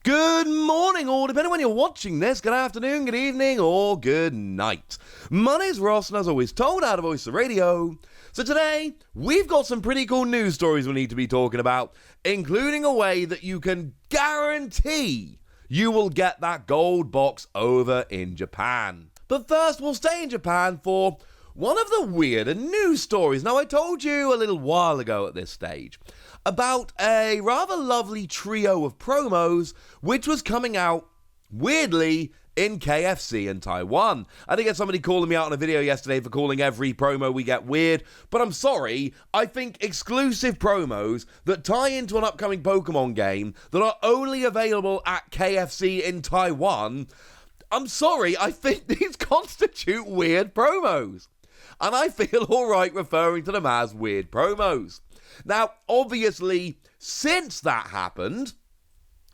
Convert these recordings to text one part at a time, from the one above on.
Good morning, or depending on when you're watching this, good afternoon, good evening, or good night. My name's Ross, and as always told, out of Voice of Radio. So today, we've got some pretty cool news stories we need to be talking about, including a way that you can guarantee you will get that gold box over in Japan. But first, we'll stay in Japan for one of the weirder news stories. Now, I told you a little while ago at this stage about a rather lovely trio of promos which was coming out, weirdly, in KFC in Taiwan. I did get somebody calling me out in a video yesterday for calling every promo we get weird, but I'm sorry, I think exclusive promos that tie into an upcoming Pokemon game that are only available at KFC in Taiwan, I'm sorry, I think these constitute weird promos. And I feel alright referring to them as weird promos. Now, obviously, since that happened,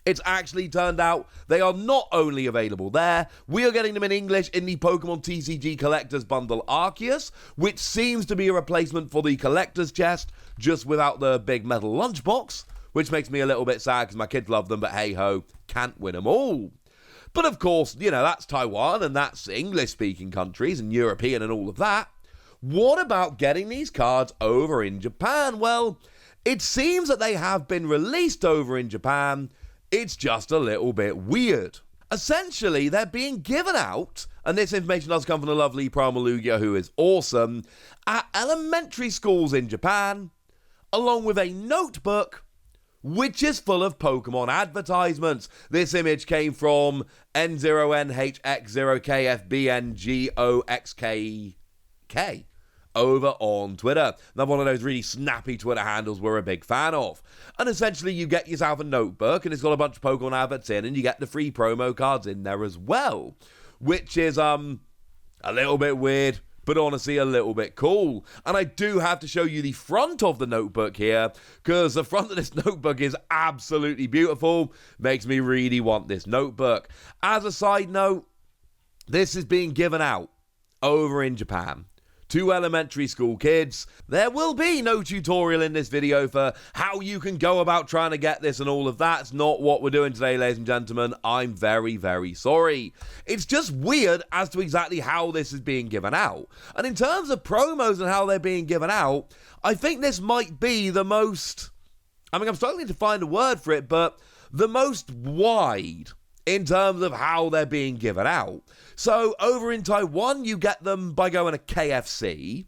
it's actually turned out they are not only available there, we are getting them in English in the Pokemon TCG Collector's Bundle Arceus, which seems to be a replacement for the Collector's Chest, just without the big metal lunchbox, which makes me a little bit sad because my kids love them, but hey-ho, can't win them all. But of course, that's Taiwan, and that's English-speaking countries, and European and all of that. What about getting these cards over in Japan? Well, it seems that they have been released over in Japan. It's just a little bit weird. Essentially, they're being given out, and this information does come from the lovely Primal Lugia, who is awesome, at elementary schools in Japan, along with a notebook which is full of Pokemon advertisements. This image came from N0NHX0KFBNGOXKK over on Twitter. Now, one of those really snappy Twitter handles we're a big fan of. And essentially, you get yourself a notebook, and it's got a bunch of Pokemon adverts in, and you get the free promo cards in there as well, which is a little bit weird, but honestly a little bit cool. And I do have to show you the front of the notebook here, because the front of this notebook is absolutely beautiful. Makes me really want this notebook. As a side note, this is being given out over in Japan to elementary school kids. There will be no tutorial in this video for how you can go about trying to get this and all of that. It's not what we're doing today, ladies and gentlemen. I'm very, very sorry. It's just weird as to exactly how this is being given out. And in terms of promos and how they're being given out, I think this might be the most, I'm struggling to find a word for it, but the most wide in terms of how they're being given out. So over in Taiwan, you get them by going to KFC.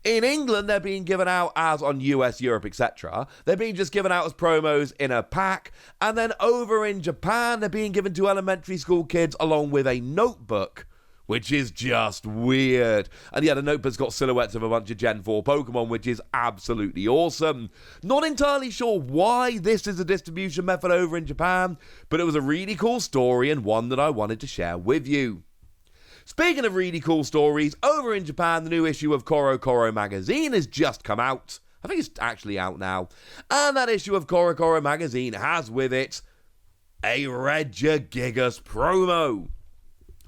In England, they're being given out as on US, Europe, etc. They're being just given out as promos in a pack. And then over in Japan, they're being given to elementary school kids along with a notebook, which is just weird. And yeah, the notebook's got silhouettes of a bunch of Gen 4 Pokemon, which is absolutely awesome. Not entirely sure why this is a distribution method over in Japan, but it was a really cool story and one that I wanted to share with you. Speaking of really cool stories, over in Japan, the new issue of Corocoro magazine has just come out. I think it's actually out now. And that issue of Corocoro magazine has with it a Regigigas promo.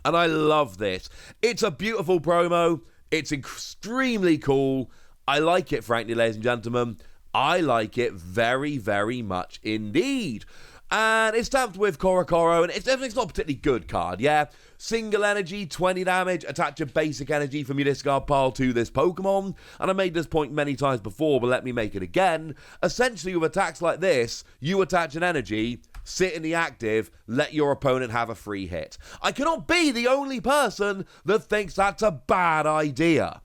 And I love this. It's a beautiful promo. It's extremely cool. I like it, frankly, ladies and gentlemen. I like it very, very much indeed. And it's stamped with Corocoro, and it's not a particularly good card, yeah? Single energy, 20 damage, attach a basic energy from your discard pile to this Pokemon. And I made this point many times before, but let me make it again. Essentially, with attacks like this, you attach an energy, sit in the active, let your opponent have a free hit. I cannot be the only person that thinks that's a bad idea.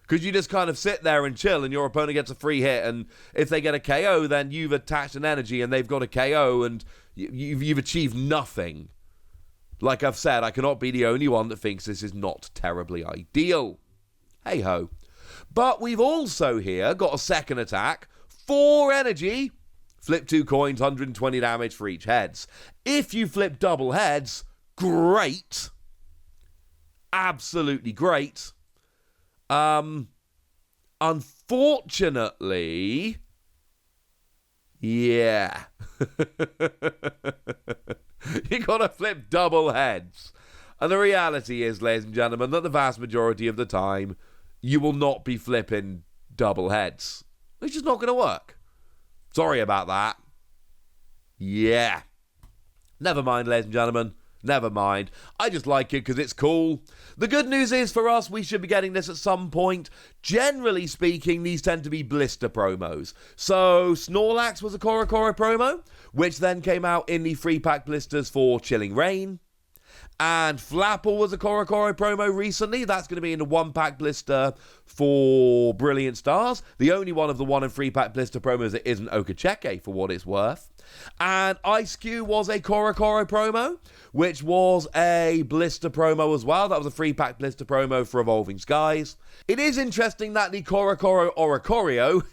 Because you just kind of sit there and chill and your opponent gets a free hit, and if they get a KO, then you've attached an energy and they've got a KO and you've achieved nothing. Like I've said, I cannot be the only one that thinks this is not terribly ideal. Hey-ho. But we've also here got a second attack, 4 energy, flip 2 coins, 120 damage for each heads. If you flip double heads, great. Absolutely great. Unfortunately, yeah. You gotta flip double heads. And the reality is, ladies and gentlemen, that the vast majority of the time, you will not be flipping double heads. It's just not gonna work. Sorry about that. Yeah. Never mind, ladies and gentlemen. Never mind. I just like it because it's cool. The good news is for us, we should be getting this at some point. Generally speaking, these tend to be blister promos. So, Snorlax was a Corocoro promo, which then came out in the free pack blisters for Chilling Reign. And Flapple was a Corocoro promo recently. That's going to be in the 1-pack blister for Brilliant Stars. The only one of the 1 and 3-pack blister promos that isn't Okacheke, for what it's worth. And Ice Cube was a Corocoro promo, which was a blister promo as well. That was a 3-pack blister promo for Evolving Skies. It is interesting that the Corocoro Oricorio,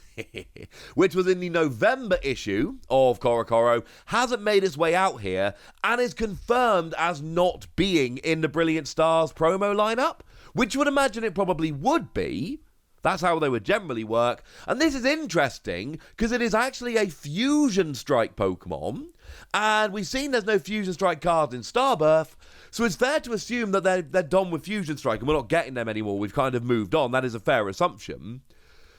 which was in the November issue of Corocoro, hasn't made its way out here and is confirmed as not being in the Brilliant Stars promo lineup, which you would imagine it probably would be. That's how they would generally work. And this is interesting because it is actually a Fusion Strike Pokemon, and we've seen there's no Fusion Strike cards in Starbirth, so it's fair to assume that they're done with Fusion Strike and we're not getting them anymore. We've kind of moved on. That is a fair assumption.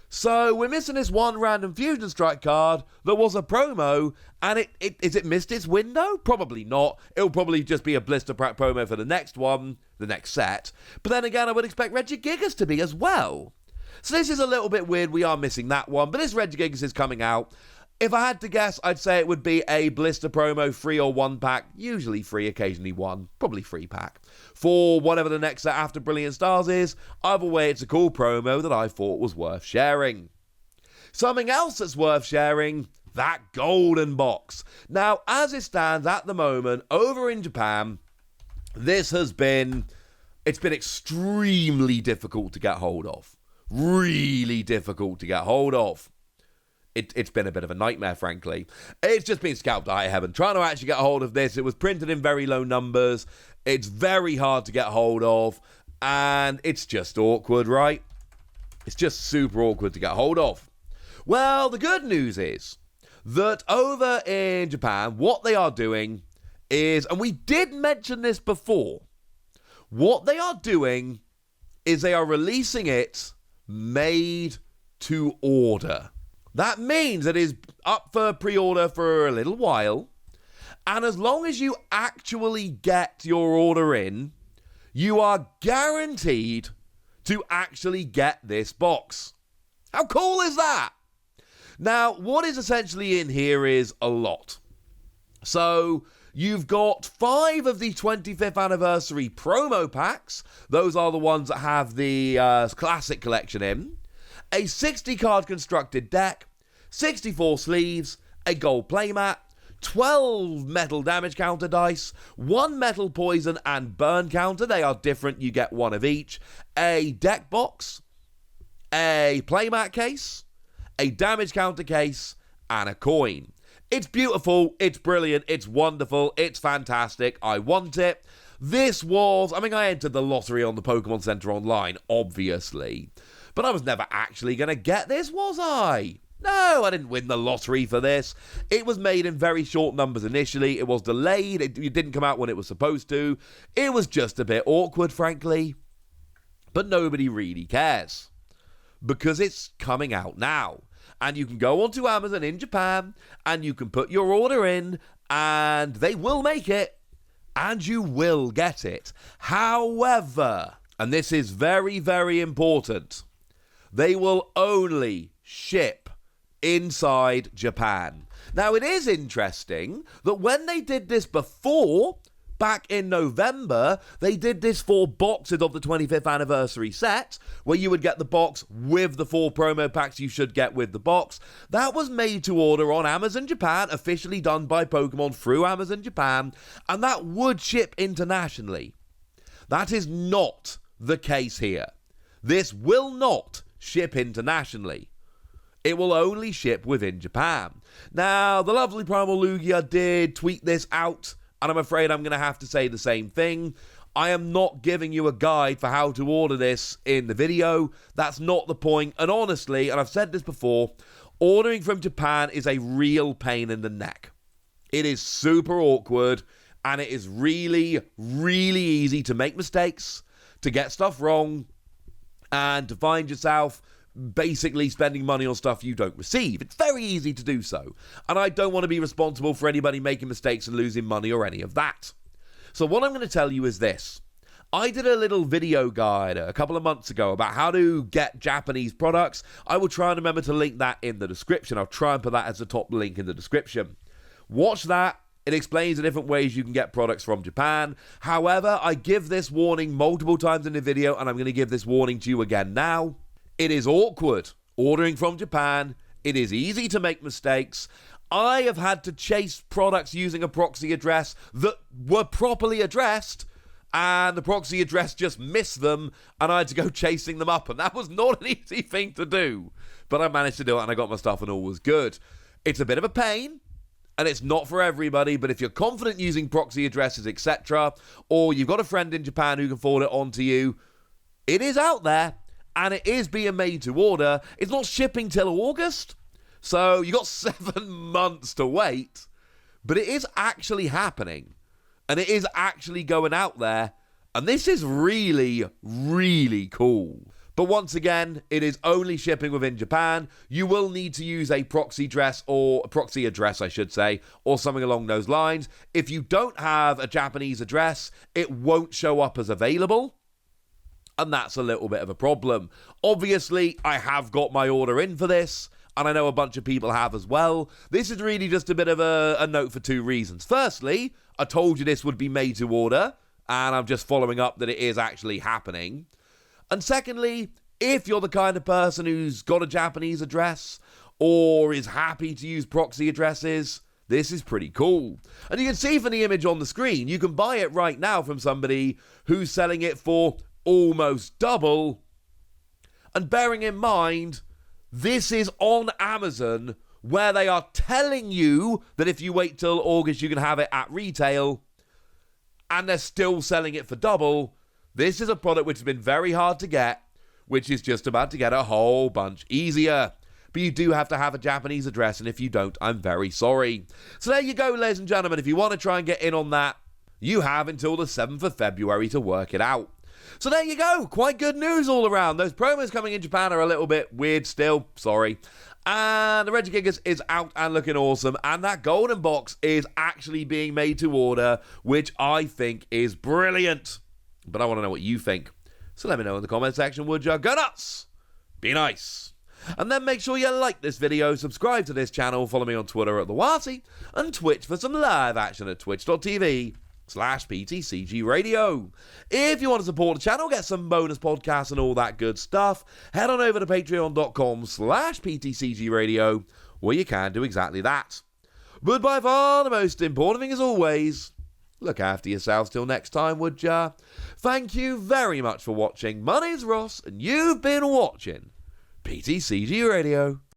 So we're missing this one random Fusion Strike card that was a promo, and is it missed its window? Probably not. It'll probably just be a blister pack promo for the next one, the next set. But then again, I would expect Regigigas to be as well. So this is a little bit weird. We are missing that one, but this Regigigas is coming out. If I had to guess, I'd say it would be a blister promo, 3 or 1 pack, usually 3, occasionally 1, probably 3 pack, for whatever the next set after Brilliant Stars is. Either way, it's a cool promo that I thought was worth sharing. Something else that's worth sharing, that golden box. Now, as it stands at the moment, over in Japan, it's been extremely difficult to get hold of. Really difficult to get hold of. It's been a bit of a nightmare, frankly. It's just been scalped high heaven. Trying to actually get a hold of this, it was printed in very low numbers. It's very hard to get hold of, and it's just awkward, right? It's just super awkward to get hold of. Well, the good news is that over in Japan, what they are doing is, and we did mention this before, what they are doing is they are releasing it made to order. That means it is up for pre-order for a little while, and as long as you actually get your order in, you are guaranteed to actually get this box. How cool is that? Now, what is essentially in here is a lot. So, you've got 5 of the 25th anniversary promo packs. Those are the ones that have the classic collection in. A 60-card constructed deck, 64 sleeves, a gold playmat, 12 metal damage counter dice, 1 metal poison and burn counter. They are different, you get 1 of each. A deck box, a playmat case, a damage counter case, and a coin. It's beautiful, it's brilliant, it's wonderful, it's fantastic. I want it. I entered the lottery on the Pokemon Center online, obviously. But I was never actually going to get this, was I? No, I didn't win the lottery for this. It was made in very short numbers initially. It was delayed. It didn't come out when it was supposed to. It was just a bit awkward, frankly. But nobody really cares. Because it's coming out now. And you can go onto Amazon in Japan, and you can put your order in, and they will make it, and you will get it. However, and this is very, very important, they will only ship inside Japan. Now, it is interesting that when they did this before, back in November, they did this for boxes of the 25th anniversary set, where you would get the box with the 4 promo packs you should get with the box. That was made to order on Amazon Japan, officially done by Pokemon through Amazon Japan, and that would ship internationally. That is not the case here. This will not ship internationally. It will only ship within Japan. Now, the lovely Primal Lugia did tweet this out, and I'm afraid I'm going to have to say the same thing. I am not giving you a guide for how to order this in the video. That's not the point. And honestly, and I've said this before, ordering from Japan is a real pain in the neck. It is super awkward, and it is really, really easy to make mistakes, to get stuff wrong, and to find yourself basically spending money on stuff you don't receive. It's very easy to do so. And I don't want to be responsible for anybody making mistakes and losing money or any of that. So what I'm going to tell you is this. I did a little video guide a couple of months ago about how to get Japanese products. I will try and remember to link that in the description. I'll try and put that as the top link in the description. Watch that. It explains the different ways you can get products from Japan. However, I give this warning multiple times in the video, and I'm going to give this warning to you again now. It is awkward ordering from Japan. It is easy to make mistakes. I have had to chase products using a proxy address that were properly addressed, and the proxy address just missed them, and I had to go chasing them up, and that was not an easy thing to do. But I managed to do it, and I got my stuff, and all was good. It's a bit of a pain, and it's not for everybody, but if you're confident using proxy addresses, etc., or you've got a friend in Japan who can forward it on to you, it is out there, and it is being made to order. It's not shipping till August, so you got 7 months to wait, but it is actually happening. And it is actually going out there. And this is really, really cool. But once again, it is only shipping within Japan. You will need to use a proxy address, or something along those lines. If you don't have a Japanese address, it won't show up as available. And that's a little bit of a problem. Obviously, I have got my order in for this. And I know a bunch of people have as well. This is really just a bit of a note for 2 reasons. Firstly, I told you this would be made to order, and I'm just following up that it is actually happening. And secondly, if you're the kind of person who's got a Japanese address or is happy to use proxy addresses, this is pretty cool. And you can see from the image on the screen, you can buy it right now from somebody who's selling it for almost double. And bearing in mind, this is on Amazon, where they are telling you that if you wait till August, you can have it at retail, and they're still selling it for double. This is a product which has been very hard to get, which is just about to get a whole bunch easier. But you do have to have a Japanese address, and if you don't, I'm very sorry. So there you go, ladies and gentlemen. If you want to try and get in on that, you have until the 7th of February to work it out. So there you go. Quite good news all around. Those promos coming in Japan are a little bit weird still. Sorry. And the Regigigas is out and looking awesome. And that golden box is actually being made to order, which I think is brilliant. But I want to know what you think. So let me know in the comment section, would you? Go nuts! Be nice. And then make sure you like this video, subscribe to this channel, follow me on Twitter at TheWarty, and Twitch for some live action at twitch.tv/PTCG Radio. If you want to support the channel, get some bonus podcasts and all that good stuff, head on over to patreon.com/PTCG Radio, where you can do exactly that. But by far the most important thing, as always, look after yourselves till next time, would ya? Thank you very much for watching. My name's Ross, and you've been watching PTCG Radio.